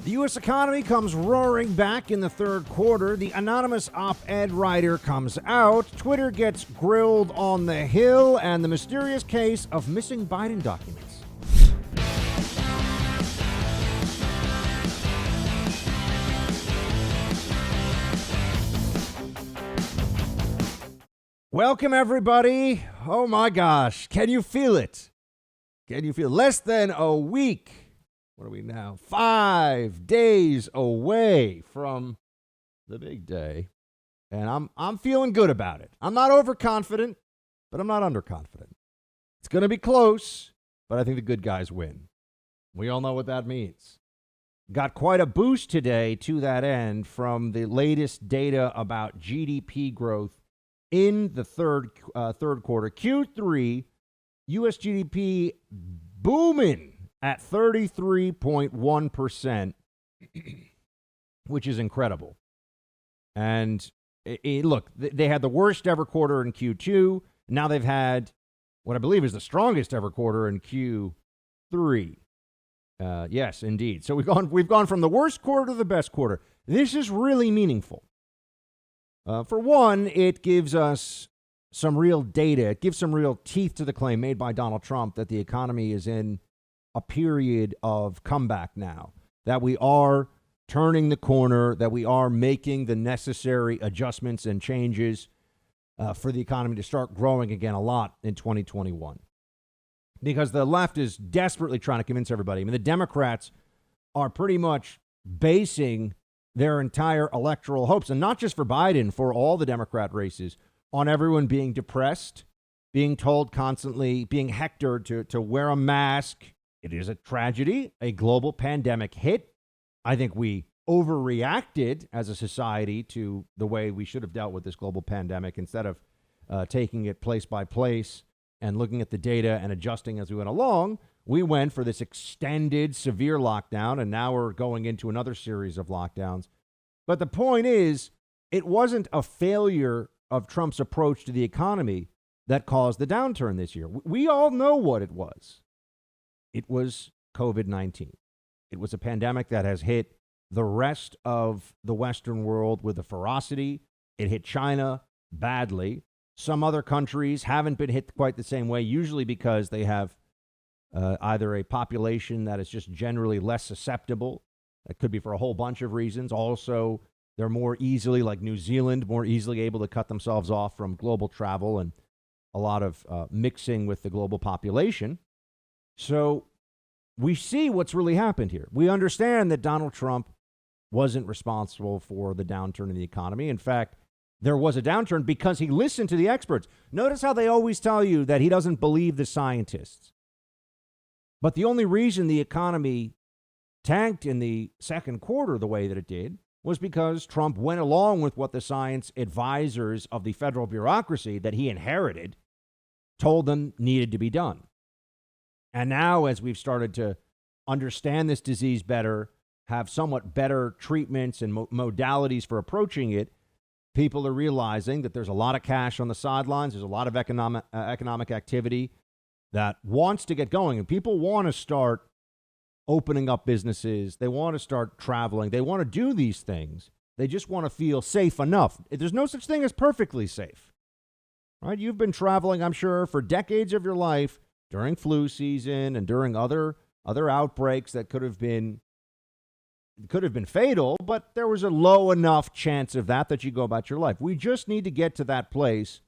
The U.S. economy comes roaring back in the third quarter. The anonymous op-ed writer comes out. Twitter gets grilled on the Hill, and the mysterious case of missing Biden documents. Welcome, everybody. Oh, my gosh. Can you feel it? Can you feel it? Less than a week. What are we now? 5 days away from the big day. And I'm feeling good about it. I'm not overconfident, but I'm not underconfident. It's going to be close, but I think the good guys win. We all know what that means. Got quite a boost today to that end from the latest data about GDP growth in the third quarter. Q3, U.S. GDP booming at 33.1%, which is incredible. And look, they had the worst ever quarter in Q2. Now they've had what I believe is the strongest ever quarter in Q3. Yes, indeed. So we've gone from the worst quarter to the best quarter. This is really meaningful. For one, it gives us some real data. It gives some real teeth to the claim made by Donald Trump that the economy is in a period of comeback now, that we are turning the corner, that we are making the necessary adjustments and changes for the economy to start growing again a lot in 2021. Because the left is desperately trying to convince everybody. I mean, the Democrats are pretty much basing their entire electoral hopes, and not just for Biden, for all the Democrat races, on everyone being depressed, being told constantly, being hectored to wear a mask. It is a tragedy. A global pandemic hit. I think we overreacted as a society to the way we should have dealt with this global pandemic instead of taking it place by place and looking at the data and adjusting as we went along. We went for this extended, severe lockdown, and now we're going into another series of lockdowns. But the point is, it wasn't a failure of Trump's approach to the economy that caused the downturn this year. We all know what it was. It was COVID-19. It was a pandemic that has hit the rest of the Western world with a ferocity. It hit China badly. Some other countries haven't been hit quite the same way, usually because they have either a population that is just generally less susceptible. That could be for a whole bunch of reasons. Also, they're more easily, like New Zealand, more easily able to cut themselves off from global travel and a lot of mixing with the global population. So we see what's really happened here. We understand that Donald Trump wasn't responsible for the downturn in the economy. In fact, there was a downturn because he listened to the experts. Notice how they always tell you that he doesn't believe the scientists. But the only reason the economy tanked in the second quarter the way that it did was because Trump went along with what the science advisors of the federal bureaucracy that he inherited told them needed to be done. And now, as we've started to understand this disease better, have somewhat better treatments and modalities for approaching it, people are realizing that there's a lot of cash on the sidelines. There's a lot of economic activity that wants to get going. And people want to start opening up businesses. They want to start traveling. They want to do these things. They just want to feel safe enough. There's no such thing as perfectly safe. Right? You've been traveling, I'm sure, for decades of your life during flu season and during other outbreaks that could have been fatal, but there was a low enough chance of that you go about your life. We just need to get to that place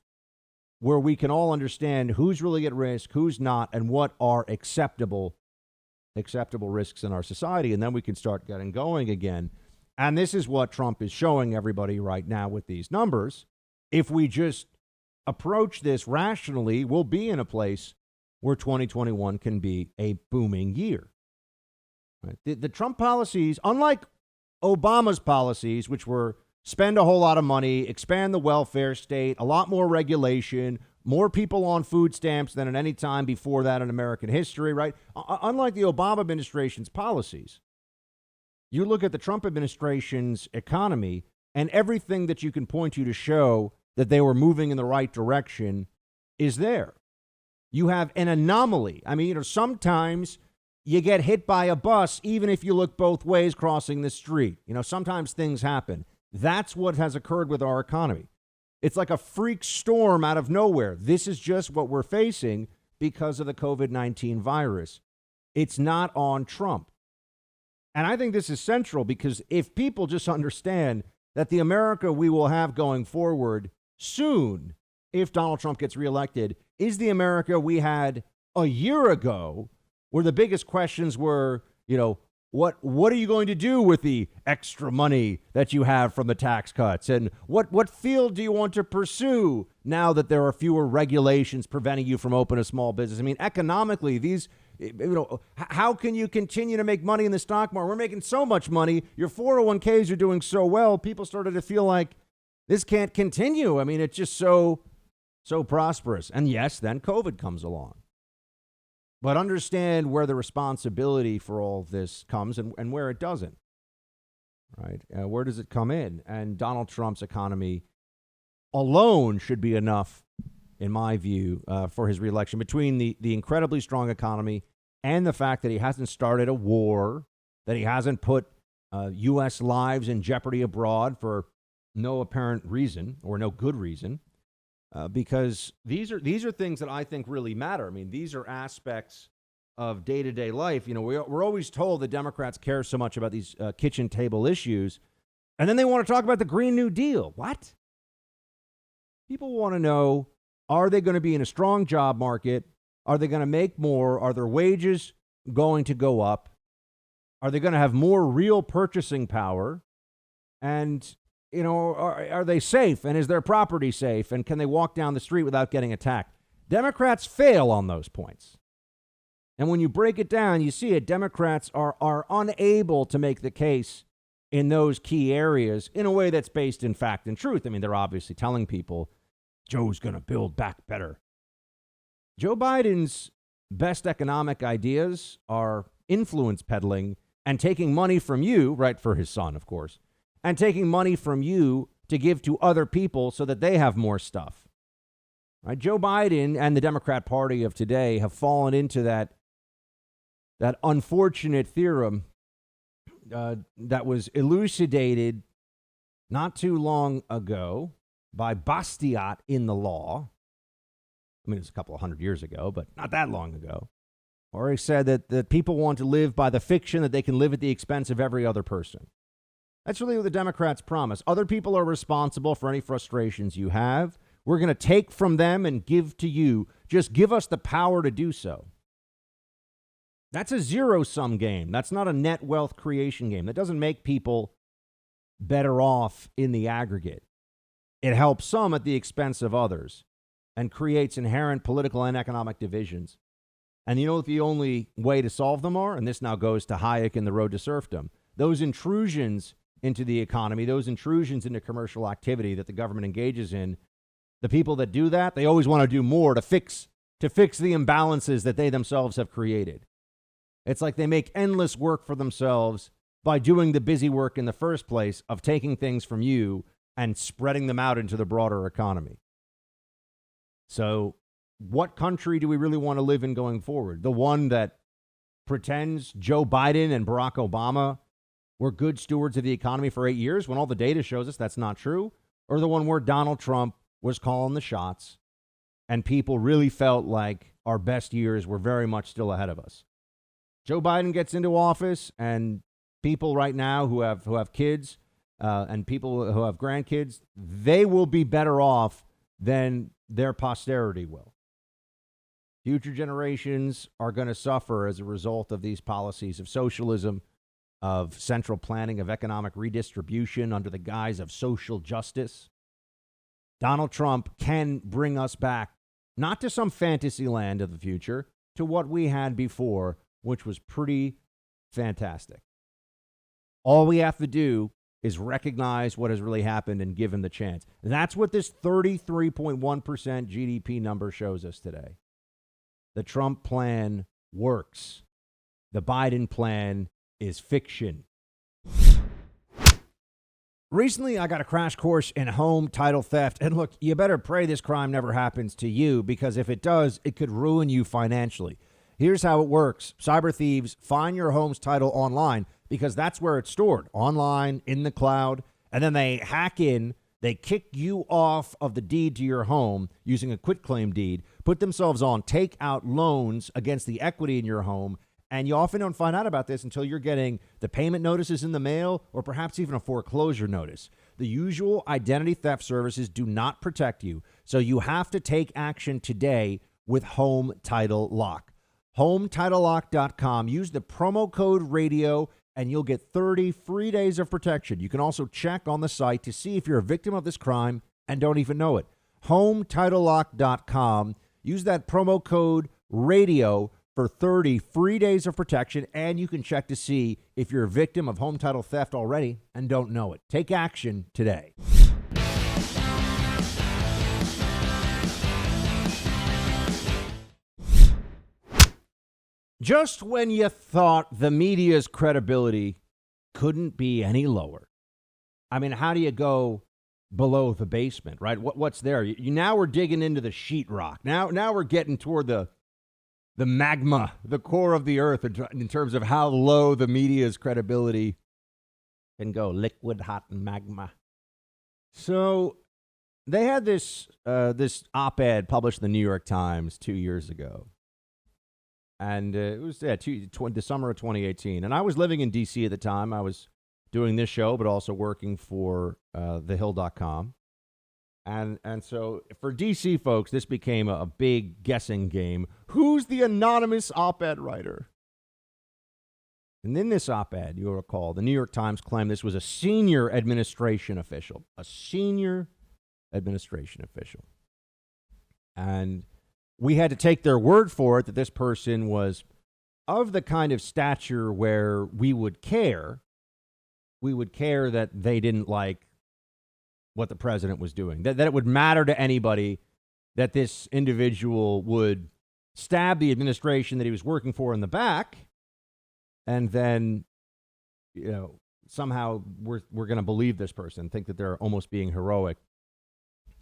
where we can all understand who's really at risk, who's not, and what are acceptable risks in our society, and then we can start getting going again. And this is what Trump is showing everybody right now with these numbers. If we just approach this rationally, we'll be in a place where 2021 can be a booming year. Right? The Trump policies, unlike Obama's policies, which were spend a whole lot of money, expand the welfare state, a lot more regulation, more people on food stamps than at any time before that in American history, right? Unlike the Obama administration's policies, you look at the Trump administration's economy and everything that you can point to show that they were moving in the right direction is there. You have an anomaly. I mean, sometimes you get hit by a bus even if you look both ways crossing the street. Sometimes things happen. That's what has occurred with our economy. It's like a freak storm out of nowhere. This is just what we're facing because of the COVID-19 virus. It's not on Trump. And I think this is central because if people just understand that the America we will have going forward soon, if Donald Trump gets reelected, is the America we had a year ago, where the biggest questions were, what are you going to do with the extra money that you have from the tax cuts? And what field do you want to pursue now that there are fewer regulations preventing you from opening a small business? I mean, economically, how can you continue to make money in the stock market? We're making so much money. Your 401ks are doing so well. People started to feel like this can't continue. I mean, it's just so prosperous. And yes, then COVID comes along. But understand where the responsibility for all of this comes and where it doesn't, right? Where does it come in? And Donald Trump's economy alone should be enough, in my view, for his reelection. Between the incredibly strong economy and the fact that he hasn't started a war, that he hasn't put U.S. lives in jeopardy abroad for no apparent reason or no good reason. Because these are things that I think really matter. I mean, these are aspects of day-to-day life. We're always told that Democrats care so much about these kitchen table issues, and then they want to talk about the Green New Deal. What? People want to know, are they going to be in a strong job market? Are they going to make more? Are their wages going to go up? Are they going to have more real purchasing power? And are they safe? And is their property safe? And can they walk down the street without getting attacked? Democrats fail on those points. And when you break it down, you see it. Democrats are unable to make the case in those key areas in a way that's based in fact and truth. I mean, they're obviously telling people Joe's going to build back better. Joe Biden's best economic ideas are influence peddling and taking money from you, right, for his son, of course, and taking money from you to give to other people so that they have more stuff. Right? Joe Biden and the Democrat Party of today have fallen into that unfortunate theorem that was elucidated not too long ago by Bastiat in the law. I mean, it's a couple of hundred years ago, but not that long ago. Or he said that people want to live by the fiction that they can live at the expense of every other person. That's really what the Democrats promise. Other people are responsible for any frustrations you have. We're going to take from them and give to you. Just give us the power to do so. That's a zero-sum game. That's not a net wealth creation game. That doesn't make people better off in the aggregate. It helps some at the expense of others and creates inherent political and economic divisions. And you know what the only way to solve them are? And this now goes to Hayek and the Road to Serfdom. Those intrusions into the economy, those intrusions into commercial activity that the government engages in, the people that do that, they always want to do more to fix the imbalances that they themselves have created. It's like they make endless work for themselves by doing the busy work in the first place of taking things from you and spreading them out into the broader economy. So what country do we really want to live in going forward? The one that pretends Joe Biden and Barack Obama were good stewards of the economy for 8 years when all the data shows us that's not true? Or the one where Donald Trump was calling the shots and people really felt like our best years were very much still ahead of us? Joe Biden gets into office and people right now who have kids and people who have grandkids, they will be better off than their posterity will. Future generations are going to suffer as a result of these policies of socialism, of central planning, of economic redistribution under the guise of social justice. Donald Trump can bring us back, not to some fantasy land of the future, to what we had before, which was pretty fantastic. All we have to do is recognize what has really happened and give him the chance. That's what this 33.1% GDP number shows us today. The Trump plan works. The Biden plan is fiction. Recently, I got a crash course in home title theft. And look, you better pray this crime never happens to you, because if it does, it could ruin you financially. Here's how it works. Cyber thieves find your home's title online because that's where it's stored, online, in the cloud, and then they hack in, they kick you off of the deed to your home using a quitclaim deed, put themselves on, take out loans against the equity in your home, and you often don't find out about this until you're getting the payment notices in the mail or perhaps even a foreclosure notice. The usual identity theft services do not protect you, so you have to take action today with Home Title Lock. HomeTitleLock.com. Use the promo code radio and you'll get 30 free days of protection. You can also check on the site to see if you're a victim of this crime and don't even know it. HomeTitleLock.com. Use that promo code radio for 30 free days of protection, and you can check to see if you're a victim of home title theft already and don't know it. Take action today. Just when you thought the media's credibility couldn't be any lower. I mean, how do you go below the basement, right? What's there? Now we're digging into the sheetrock. Now we're getting toward the magma, the core of the earth in terms of how low the media's credibility can go. Liquid hot magma. So they had this op-ed published in the New York Times 2 years ago. And it was the summer of 2018. And I was living in D.C. at the time. I was doing this show, but also working for thehill.com. And so for D.C. folks, this became a big guessing game. Who's the anonymous op-ed writer? And in this op-ed, you'll recall, the New York Times claimed this was a senior administration official. A senior administration official. And we had to take their word for it that this person was of the kind of stature where we would care. We would care that they didn't like what the president was doing, that it would matter to anybody that this individual would stab the administration that he was working for in the back, and then, somehow we're going to believe this person, think that they're almost being heroic,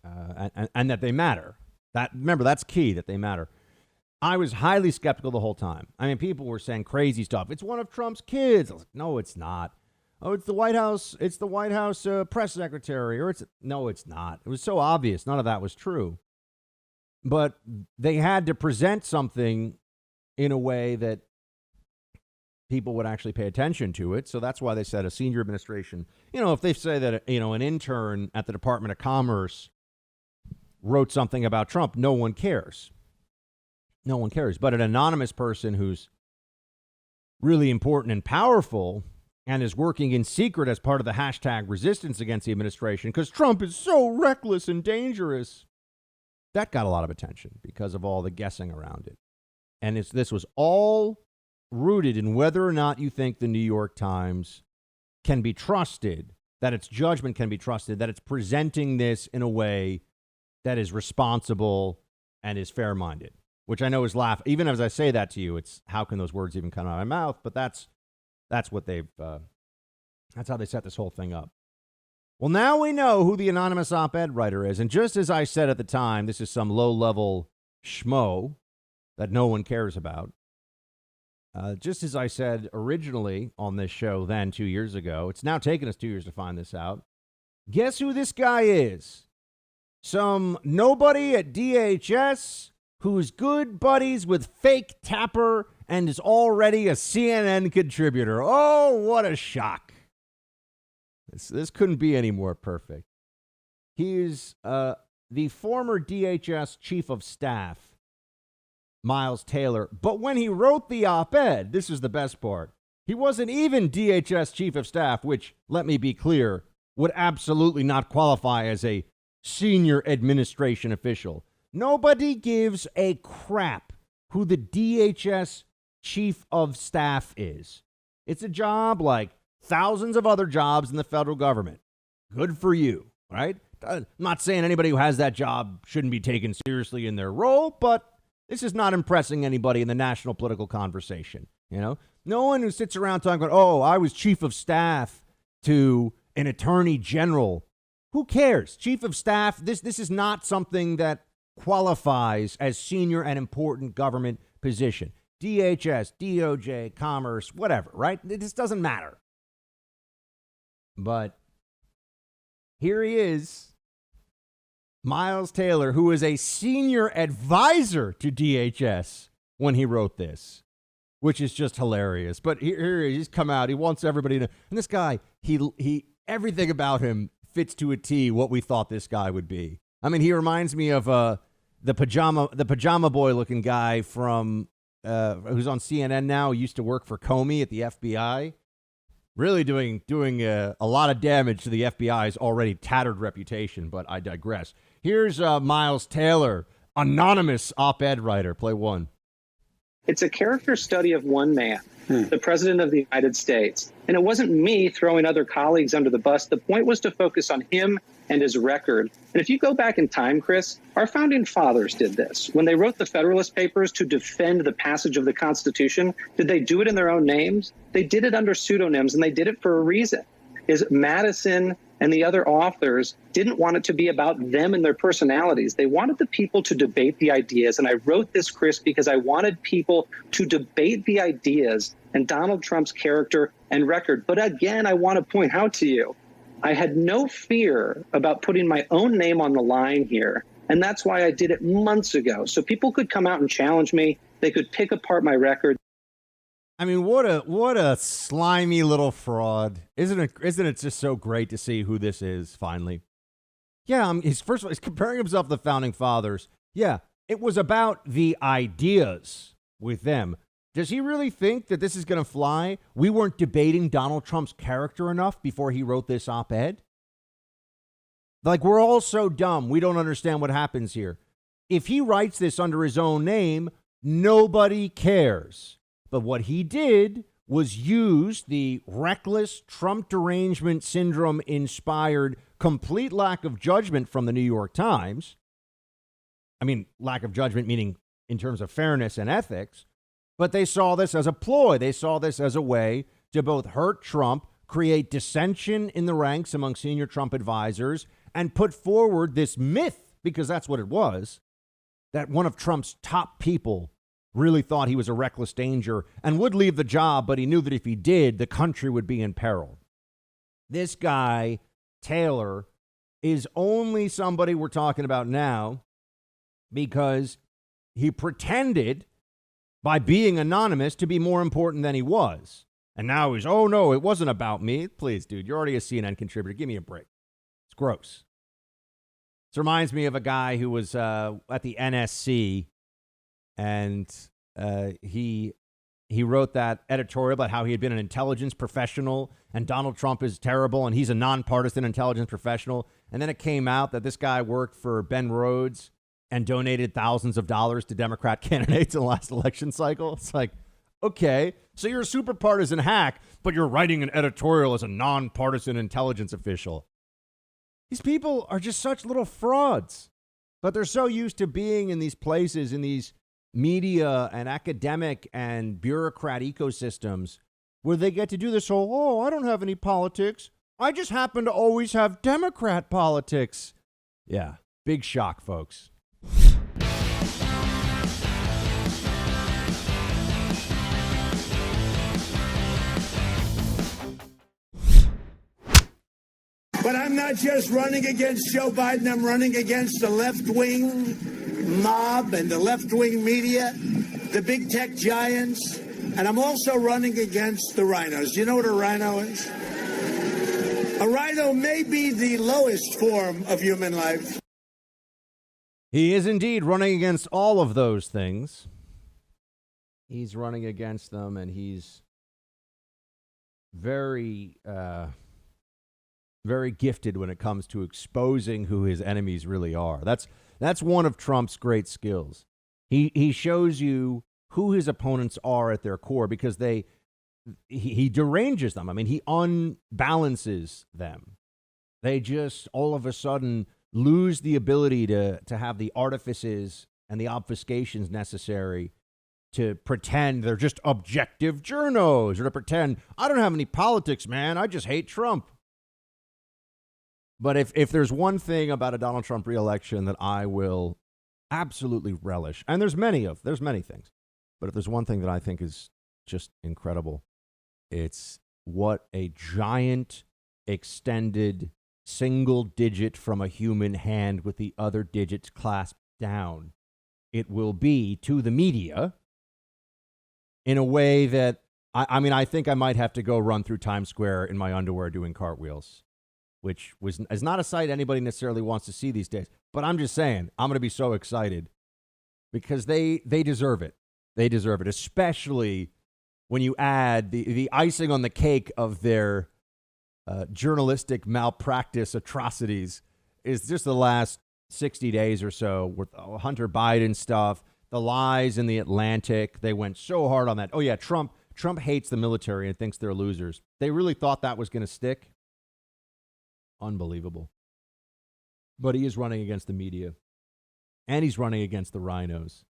and that they matter. Remember, that's key, that they matter. I was highly skeptical the whole time. I mean, people were saying crazy stuff. It's one of Trump's kids. I was like, no, it's not. Oh, it's the White House. It's the White House press secretary. No, it's not. It was so obvious. None of that was true. But they had to present something in a way that people would actually pay attention to it. So that's why they said a senior administration. If they say that, an intern at the Department of Commerce wrote something about Trump, no one cares. No one cares. But an anonymous person who's really important and powerful and is working in secret as part of the hashtag resistance against the administration because Trump is so reckless and dangerous, that got a lot of attention because of all the guessing around it. And this was all rooted in whether or not you think the New York Times can be trusted, that its judgment can be trusted, that it's presenting this in a way that is responsible and is fair-minded, which I know is even as I say that to you, it's how can those words even come out of my mouth? But that's what that's how they set this whole thing up. Well, now we know who the anonymous op-ed writer is. And just as I said at the time, this is some low-level schmo that no one cares about. Just as I said originally on this show then 2 years ago, it's now taken us 2 years to find this out. Guess who this guy is? Some nobody at DHS who's good buddies with fake Tapper and is already a CNN contributor. Oh, what a shock. This couldn't be any more perfect. He's the former DHS chief of staff, Miles Taylor. But when he wrote the op-ed, this is the best part, he wasn't even DHS chief of staff, which, let me be clear, would absolutely not qualify as a senior administration official. Nobody gives a crap who the DHS chief of staff is. It's a job like thousands of other jobs in the federal government. Good for you, right? I'm not saying anybody who has that job shouldn't be taken seriously in their role, but this is not impressing anybody in the national political conversation. No one who sits around talking about, oh, I was chief of staff to an attorney general. Who cares? Chief of staff, this is not something that qualifies as senior and important government position. DHS, DOJ, Commerce, whatever, right? It just doesn't matter. But here he is, Miles Taylor, who is a senior advisor to DHS when he wrote this, which is just hilarious. But here he's come out. He wants everybody to. And this guy, he everything about him fits to a T what we thought this guy would be. I mean, he reminds me of the pajama boy looking guy from who's on CNN now. He used to work for Comey at the FBI. Really doing a lot of damage to the FBI's already tattered reputation, but I digress. Here's Miles Taylor, anonymous op-ed writer. Play one. It's a character study of one man, the President of the United States. And it wasn't me throwing other colleagues under the bus. The point was to focus on him and his record. And if you go back in time, Chris, our founding fathers did this. When they wrote the Federalist Papers to defend the passage of the Constitution, did they do it in their own names? They did it under pseudonyms, and they did it for a reason. Is Madison and the other authors didn't want it to be about them and their personalities. They wanted the people to debate the ideas. And I wrote this, Chris, because I wanted people to debate the ideas and Donald Trump's character and record. But again, I want to point out to you, I had no fear about putting my own name on the line here. And that's why I did it months ago. So people could come out and challenge me. They could pick apart my record. I mean, what a slimy little fraud. Isn't it just so great to see who this is finally? Yeah, he's comparing himself to the founding fathers. Yeah, it was about the ideas with them. Does he really think that this is going to fly? We weren't debating Donald Trump's character enough before he wrote this op-ed? Like, we're all so dumb. We don't understand what happens here. If he writes this under his own name, nobody cares. But what he did was use the reckless Trump derangement syndrome inspired complete lack of judgment from the New York Times. I mean, lack of judgment meaning in terms of fairness and ethics. But they saw this as a ploy. They saw this as a way to both hurt Trump, create dissension in the ranks among senior Trump advisors, and put forward this myth, because that's what it was, that one of Trump's top people really thought he was a reckless danger and would leave the job, but he knew that if he did, the country would be in peril. This guy, Taylor, is only somebody we're talking about now because he pretended by being anonymous to be more important than he was. And now he's, oh, no, it wasn't about me. Please, dude, you're already a CNN contributor. Give me a break. It's gross. This reminds me of a guy who was at the NSC, and he wrote that editorial about how he had been an intelligence professional, and Donald Trump is terrible, and he's a nonpartisan intelligence professional. And then it came out that this guy worked for Ben Rhodes and donated thousands of dollars to Democrat candidates in the last election cycle. It's like, okay, so you're a super partisan hack, but you're writing an editorial as a nonpartisan intelligence official. These people are just such little frauds, but they're so used to being in these places, in these media and academic and bureaucrat ecosystems where they get to do this whole, oh, I don't have any politics. I just happen to always have Democrat politics. Yeah, big shock, folks. But I'm not just running against Joe Biden. I'm running against the left-wing mob and the left-wing media, the big tech giants. And I'm also running against the rhinos. Do you know what a rhino is? A rhino may be the lowest form of human life. He is indeed running against all of those things. He's running against them, and he's very, very gifted when it comes to exposing who his enemies really are. That's one of Trump's great skills. He shows you who his opponents are at their core because he deranges them. I mean, he unbalances them. They just all of a sudden lose the ability to have the artifices and the obfuscations necessary to pretend they're just objective journos, or to pretend, I don't have any politics, man, I just hate Trump. But if there's one thing about a Donald Trump reelection that I will absolutely relish, and there's many things, But if there's one thing that I think is just incredible, it's what a giant extended single digit from a human hand with the other digits clasped down it will be to the media in a way that, I mean, I think I might have to go run through Times Square in my underwear doing cartwheels, which is not a sight anybody necessarily wants to see these days. But I'm just saying, I'm going to be so excited because they deserve it. They deserve it, especially when you add the icing on the cake of their journalistic malpractice atrocities is just the last 60 days or so with Hunter Biden stuff, the lies in the Atlantic. They went so hard on that. Oh, yeah, Trump hates the military and thinks they're losers. They really thought that was going to stick. Unbelievable. But he is running against the media, and he's running against the rhinos.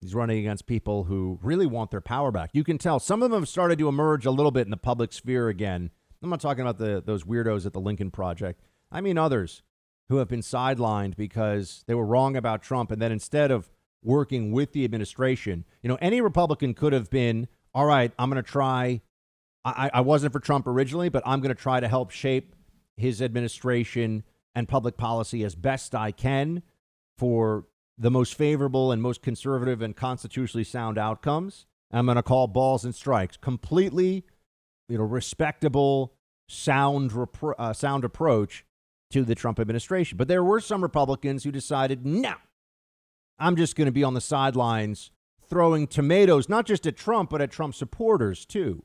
He's running against people who really want their power back. You can tell some of them have started to emerge a little bit in the public sphere again. I'm not talking about those weirdos at the Lincoln Project. I mean others who have been sidelined because they were wrong about Trump. And then instead of working with the administration, any Republican could have been, all right, I'm going to try. I wasn't for Trump originally, but I'm going to try to help shape his administration and public policy as best I can for the most favorable and most conservative and constitutionally sound outcomes. I'm going to call balls and strikes. Completely, respectable, sound approach to the Trump administration. But there were some Republicans who decided, no, I'm just going to be on the sidelines throwing tomatoes, not just at Trump, but at Trump supporters too.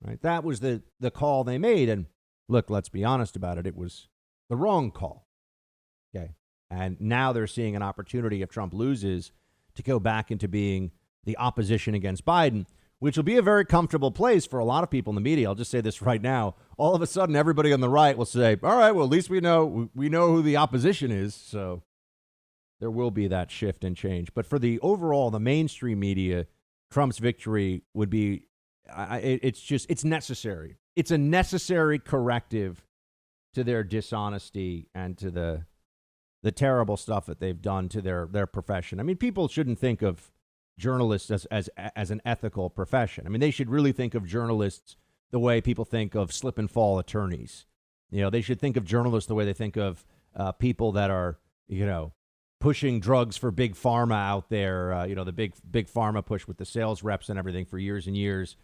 Right? That was the call they made. And look, let's be honest about it. It was the wrong call. Okay. And now they're seeing an opportunity, if Trump loses, to go back into being the opposition against Biden, which will be a very comfortable place for a lot of people in the media. I'll just say this right now. All of a sudden, everybody on the right will say, all right, well, at least we know who the opposition is. So there will be that shift and change. But for the mainstream media, Trump's victory would be, it's necessary. It's a necessary corrective to their dishonesty and to the terrible stuff that they've done to their profession. I mean, people shouldn't think of journalists as an ethical profession. I mean, they should really think of journalists the way people think of slip and fall attorneys. They should think of journalists the way they think of people that are, pushing drugs for big pharma out there, the big pharma push with the sales reps and everything for years and years,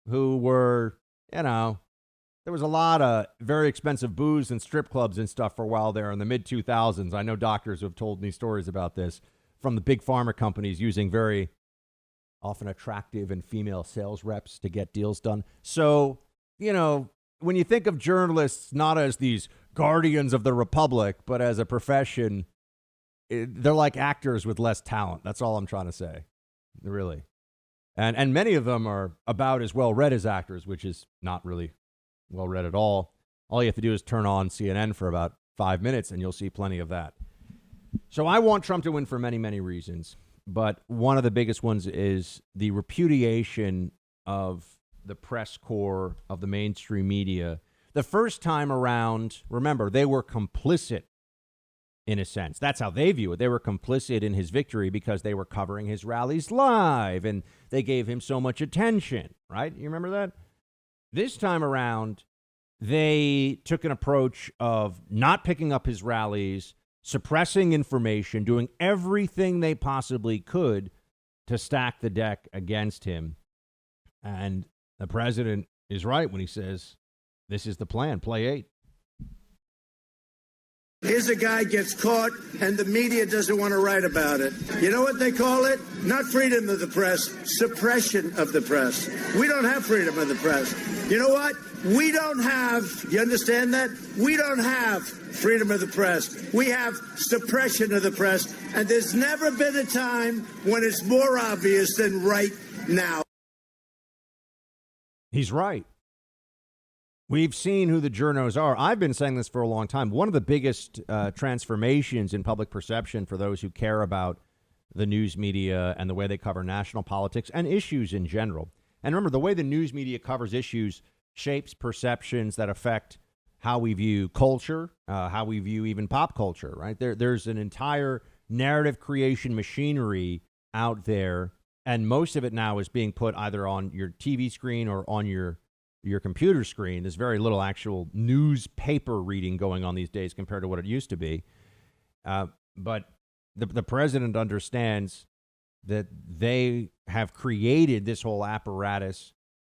who were, there was a lot of very expensive booze and strip clubs and stuff for a while there in the mid-2000s. I know doctors who have told me stories about this from the big pharma companies using very often attractive and female sales reps to get deals done. So, when you think of journalists not as these guardians of the republic, but as a profession, they're like actors with less talent. That's all I'm trying to say, really. And many of them are about as well read as actors, which is not really well read at all. All you have to do is turn on CNN for about 5 minutes and you'll see plenty of that. So I want Trump to win for many, many reasons. But one of the biggest ones is the repudiation of the press corps of the mainstream media. The first time around, remember, they were complicit in a sense. That's how they view it. They were complicit in his victory because they were covering his rallies live and they gave him so much attention, right? You remember that? This time around, they took an approach of not picking up his rallies, suppressing information, doing everything they possibly could to stack the deck against him. And the president is right when he says, this is the plan, play 8. Here's a guy gets caught and the media doesn't want to write about it. You know what they call it? Not freedom of the press, suppression of the press. We don't have freedom of the press. You know what? We don't have, you understand that? We don't have freedom of the press. We have suppression of the press. And there's never been a time when it's more obvious than right now. He's right. We've seen who the journos are. I've been saying this for a long time. One of the biggest transformations in public perception for those who care about the news media and the way they cover national politics and issues in general. And remember, the way the news media covers issues shapes perceptions that affect how we view culture, how we view even pop culture, right? There's an entire narrative creation machinery out there And most of it now is being put either on your TV screen or on your computer screen. There's very little actual newspaper reading going on these days compared to what it used to be. But the president understands that they have created this whole apparatus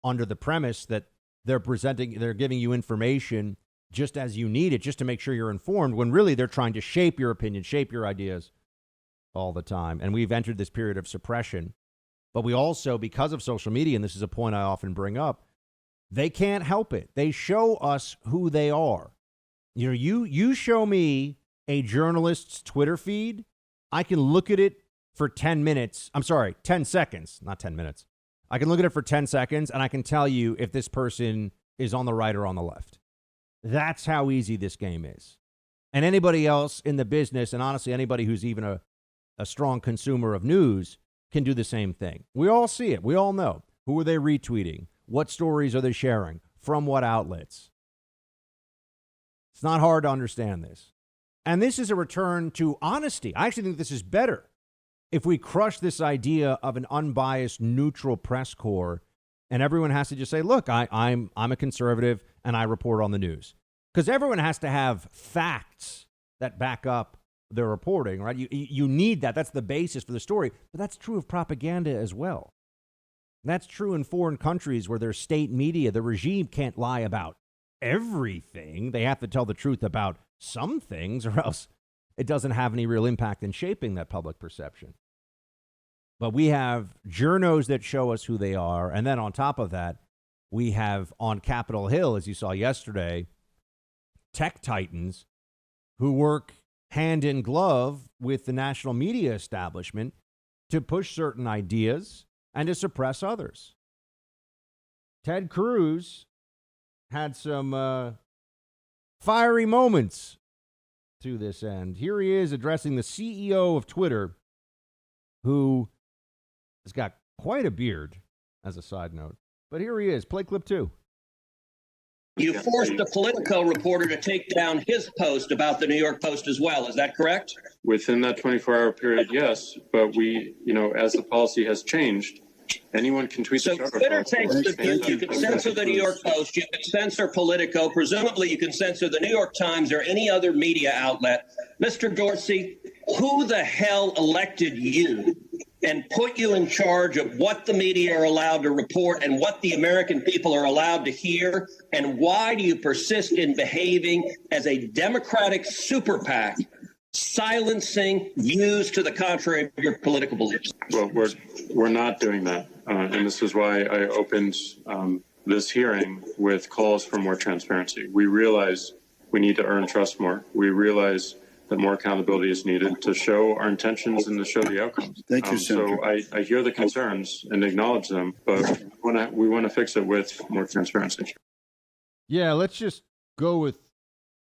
under the premise that they're giving you information just as you need it, just to make sure you're informed, when really they're trying to shape your opinion, shape your ideas all the time. And we've entered this period of suppression. But we also, because of social media, and this is a point I often bring up, they can't help it. They show us who they are. You know, you show me a journalist's Twitter feed, I can look at it for 10 minutes. I'm sorry, 10 seconds, not 10 minutes. I can look at it for 10 seconds, and I can tell you if this person is on the right or on the left. That's how easy this game is. And anybody else in the business, and honestly, anybody who's even a strong consumer of news, can do the same thing. We all see it. We all know. Who are they retweeting? What stories are they sharing? From what outlets? It's not hard to understand this. And this is a return to honesty. I actually think this is better if we crush this idea of an unbiased, neutral press corps, and everyone has to just say, look, I'm a conservative and I report on the news. Because everyone has to have facts that back up their reporting, right? You need that. That's the basis for the story. But that's true of propaganda as well. That's true in foreign countries where there's state media. The regime can't lie about everything. They have to tell the truth about some things, or else it doesn't have any real impact in shaping that public perception. But we have journos that show us who they are. And then on top of that, we have on Capitol Hill, as you saw yesterday, tech titans who work hand in glove with the national media establishment to push certain ideas and to suppress others. Ted Cruz had some fiery moments to this end. Here he is addressing the CEO of Twitter, who has got quite a beard, as a side note. But here he is. Play clip 2. You forced a Politico reporter to take down his post about the New York Post as well. Is that correct? Within that 24-hour period, yes. But we, as the policy has changed, anyone can tweet. So Twitter takes the view you can censor the New York Post, you can censor Politico, presumably you can censor the New York Times or any other media outlet. Mr. Dorsey, who the hell elected you and put you in charge of what the media are allowed to report and what the American people are allowed to hear? And why do you persist in behaving as a Democratic super PAC, silencing views to the contrary of your political beliefs? Well, we're not doing that. And this is why I opened this hearing with calls for more transparency. We realize we need to earn trust more. We realize that more accountability is needed to show our intentions and to show the outcomes. Thank you, Senator. So I hear the concerns and acknowledge them, but we want to fix it with more transparency. Yeah, let's just go with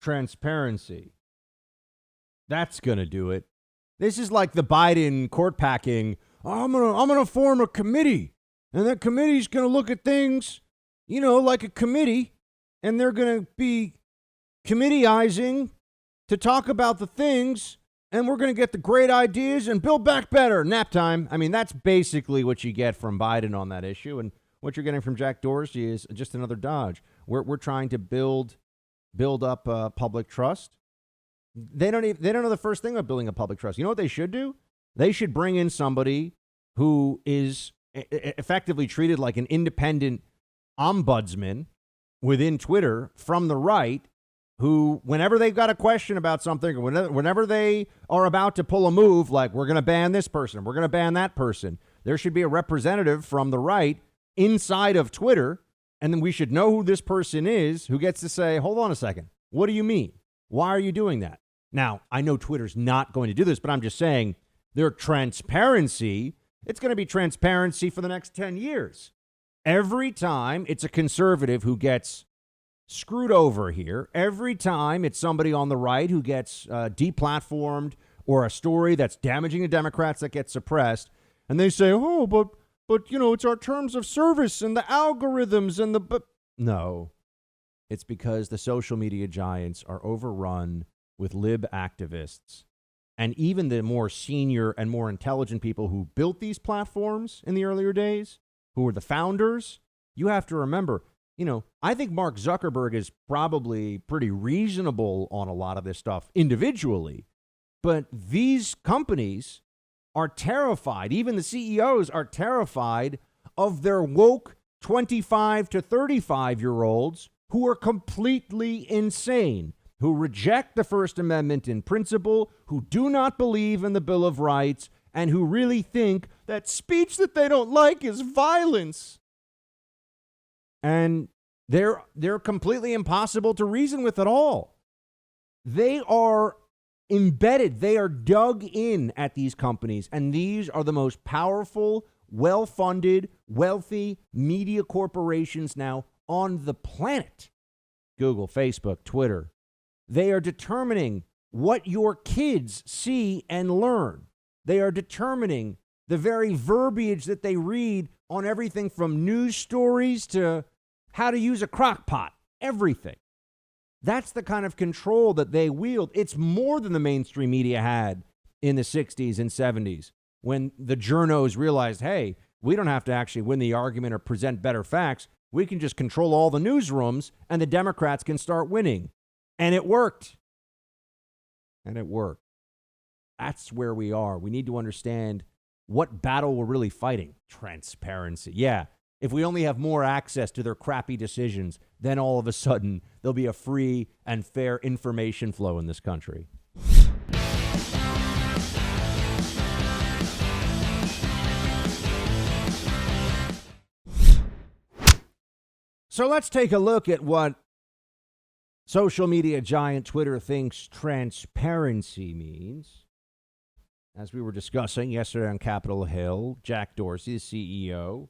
transparency. That's going to do it. This is like the Biden court packing. I'm gonna form a committee, and that committee's going to look at things, like a committee, and they're going to be committeeizing to talk about the things, and we're going to get the great ideas and build back better. Nap time. I mean, that's basically what you get from Biden on that issue, and what you're getting from Jack Dorsey is just another dodge. We're trying to build up public trust. They don't know the first thing about building a public trust. You know what they should do? They should bring in somebody who is effectively treated like an independent ombudsman within Twitter from the right, who, whenever they've got a question about something, or whenever they are about to pull a move, like we're going to ban this person, we're going to ban that person, there should be a representative from the right inside of Twitter, and then we should know who this person is, who gets to say, hold on a second, what do you mean? Why are you doing that? Now, I know Twitter's not going to do this, but I'm just saying their transparency, it's going to be transparency for the next 10 years. Every time it's a conservative who gets screwed over here, every time it's somebody on the right who gets deplatformed, or a story that's damaging the Democrats that gets suppressed, and they say, oh, but it's our terms of service and the algorithms and no, it's because the social media giants are overrun with lib activists and even the more senior and more intelligent people who built these platforms in the earlier days, who were the founders, you have to remember, I think Mark Zuckerberg is probably pretty reasonable on a lot of this stuff individually, but these companies are terrified. Even the CEOs are terrified of their woke 25 to 35-year-olds who are completely insane, who reject the First Amendment in principle, who do not believe in the Bill of Rights, and who really think that speech that they don't like is violence. And they're completely impossible to reason with at all. They are embedded. They are dug in at these companies, and these are the most powerful, well-funded, wealthy media corporations now on the planet. Google, Facebook, Twitter. They are determining what your kids see and learn. They are determining the very verbiage that they read on everything from news stories to how to use a crock pot, everything. That's the kind of control that they wield. It's more than the mainstream media had in the 60s and 70s when the journos realized, hey, we don't have to actually win the argument or present better facts. We can just control all the newsrooms and the Democrats can start winning. And it worked. And it worked. That's where we are. We need to understand what battle we're really fighting. Transparency. Yeah. If we only have more access to their crappy decisions, then all of a sudden there'll be a free and fair information flow in this country. So let's take a look at what social media giant Twitter thinks transparency means. As we were discussing yesterday on Capitol Hill, Jack Dorsey, the CEO,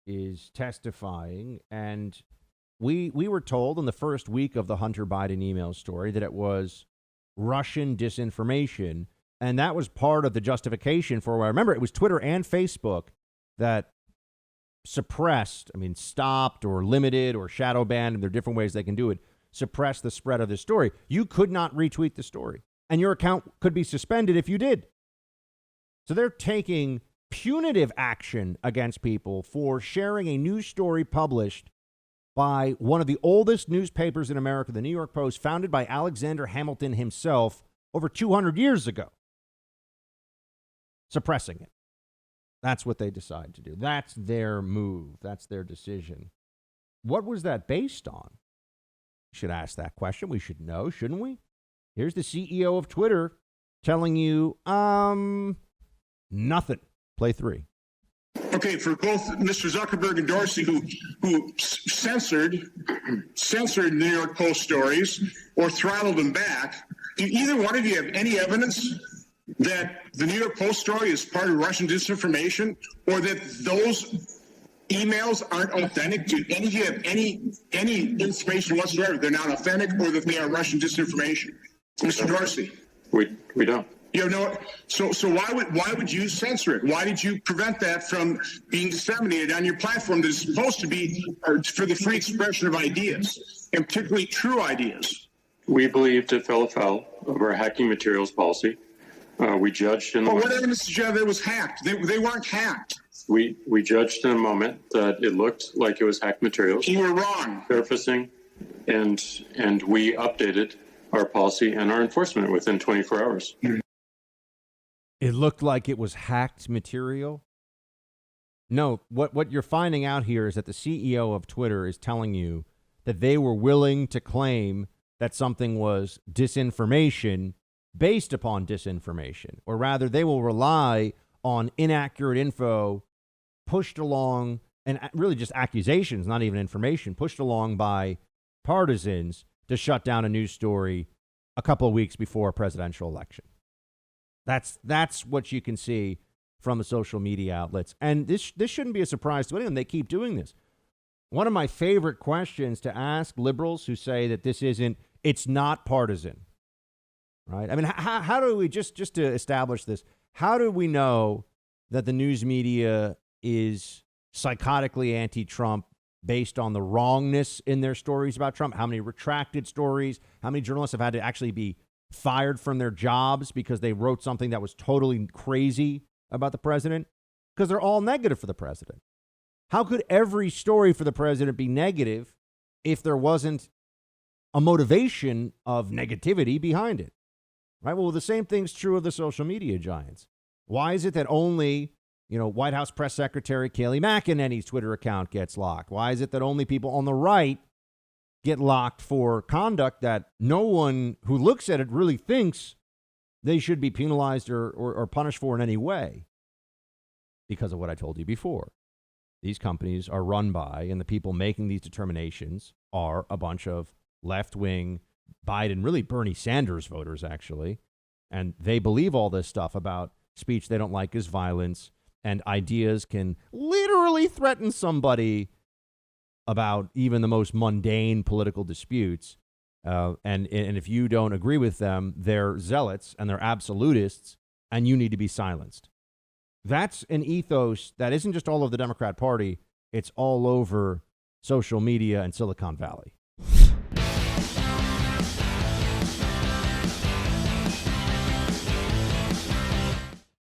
is testifying, and we were told in the first week of the Hunter Biden email story that it was Russian disinformation, and that was part of the justification for, I remember it was Twitter and Facebook that suppressed, stopped or limited or shadow banned, and there are different ways they can do it, suppress the spread of the story. You could not retweet the story, and your account could be suspended if you did. So they're taking punitive action against people for sharing a news story published by one of the oldest newspapers in America, the New York Post, founded by Alexander Hamilton himself over 200 years ago. Suppressing it. That's what they decide to do. That's their move. That's their decision. What was that based on? We should ask that question. We should know, shouldn't we? Here's the CEO of Twitter telling you, nothing. Play 3. Okay, for both Mr. Zuckerberg and Dorsey, who censored New York Post stories or throttled them back, do either one of you have any evidence that the New York Post story is part of Russian disinformation, or that those emails aren't authentic? Do any of you have any information whatsoever they're not authentic, or that they are Russian disinformation? Mr. Dorsey, We don't. You know, so why would you censor it? Why did you prevent that from being disseminated on your platform that is supposed to be for the free expression of ideas, and particularly true ideas? We believed it fell afoul of our hacking materials policy. We judged in the what evidence did you have that it was hacked? They weren't hacked. We judged in a moment that it looked like it was hacked materials. You were wrong. Surfacing, and we updated our policy and our enforcement within 24 hours. It looked like it was hacked material. No, what you're finding out here is that the CEO of Twitter is telling you that they were willing to claim that something was disinformation based upon disinformation, or rather they will rely on inaccurate info pushed along, and really just accusations, not even information, pushed along by partisans to shut down a news story a couple of weeks before a presidential election. That's what you can see from the social media outlets. And this shouldn't be a surprise to anyone. They keep doing this. One of my favorite questions to ask liberals who say that it's not partisan, right? How do we, just to establish this, how do we know that the news media is psychotically anti-Trump based on the wrongness in their stories about Trump? How many retracted stories? How many journalists have had to actually be fired from their jobs because they wrote something that was totally crazy about the president? Because they're all negative for the president. How could every story for the president be negative if there wasn't a motivation of negativity behind it? Right? Well, the same thing's true of the social media giants. Why is it that only, White House Press Secretary Kayleigh McEnany's Twitter account gets locked? Why is it that only people on the right get locked for conduct that no one who looks at it really thinks they should be penalized or punished for in any way? Because of what I told you before. These companies are run by, and the people making these determinations are a bunch of left-wing Biden, really Bernie Sanders voters, actually. And they believe all this stuff about speech they don't like is violence, and ideas can literally threaten somebody about even the most mundane political disputes. And if you don't agree with them, they're zealots and they're absolutists, and you need to be silenced. That's an ethos that isn't just all over the Democrat Party. It's all over social media and Silicon Valley.